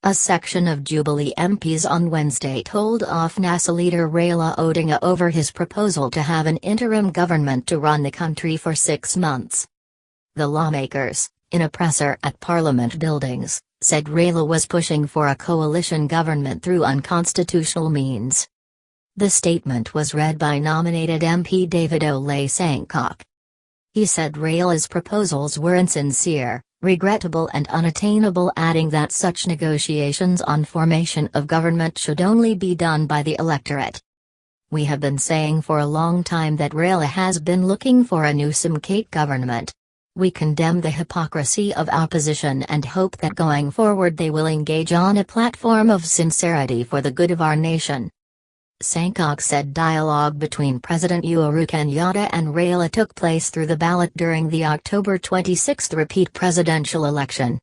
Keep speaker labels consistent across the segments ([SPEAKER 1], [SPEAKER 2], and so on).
[SPEAKER 1] A section of Jubilee MPs on Wednesday told off NASA leader Raila Odinga over his proposal to have an interim government to run the country for 6 months. The lawmakers, in a presser at Parliament buildings, said Raila was pushing for a coalition government through unconstitutional means. The statement was read by nominated MP David Ole Sankok. He said Raila's proposals were insincere, regrettable and unattainable, adding that such negotiations on formation of government should only be done by the electorate. "We have been saying for a long time that Raila has been looking for a nusu-mkate government. We condemn the hypocrisy of opposition and hope that going forward they will engage on a platform of sincerity for the good of our nation." Sankok said dialogue between President Uhuru Kenyatta and Raila took place through the ballot during the October 26 repeat presidential election.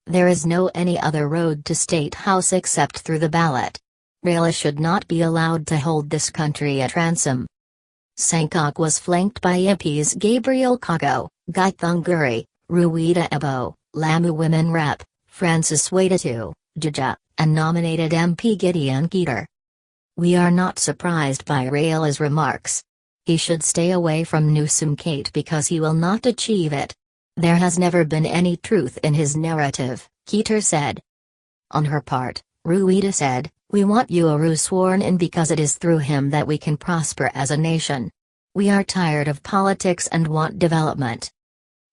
[SPEAKER 1] "There is no any other road to State House except through the ballot. Raila should not be allowed to hold this country at ransom." Sankok was flanked by MPs Gabriel Kago, Githunguri, Ruida Ebo, Lamu Women Rep, Francis Wadatu, Juja, and nominated MP Gideon Keter. "We are not surprised by Raila's remarks. He should stay away from nusu-mkate because he will not achieve it. There has never been any truth in his narrative," Keter said. On her part, Ruida said, "We want Uhuru sworn in because it is through him that we can prosper as a nation. We are tired of politics and want development."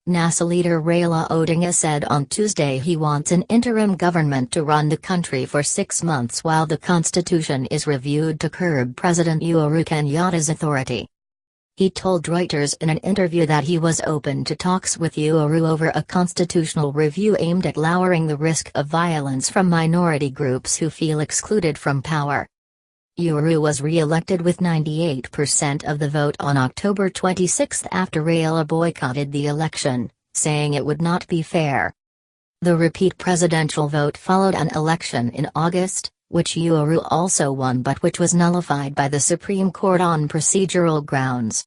[SPEAKER 1] NASA leader Raila Odinga said on Tuesday he wants an interim government to run the country for 6 months while the constitution is reviewed to curb President Uhuru Kenyatta's authority. He told Reuters in an interview that he was open to talks with Uhuru over a constitutional review aimed at lowering the risk of violence from minority groups who feel excluded from power. Uhuru was re-elected with 98% of the vote on October 26 after Raila boycotted the election, saying it would not be fair. The repeat presidential vote followed an election in August, which Uhuru also won but which was nullified by the Supreme Court on procedural grounds.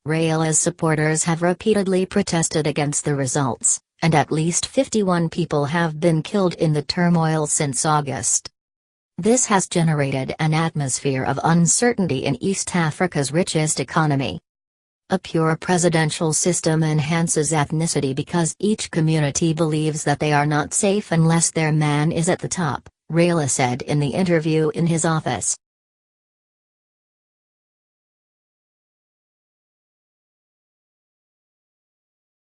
[SPEAKER 1] Raila's supporters have repeatedly protested against the results, and at least 51 people have been killed in the turmoil since August. This has generated an atmosphere of uncertainty in East Africa's richest economy. "A pure presidential system enhances ethnicity because each community believes that they are not safe unless their man is at the top," Raila said in the interview in his office.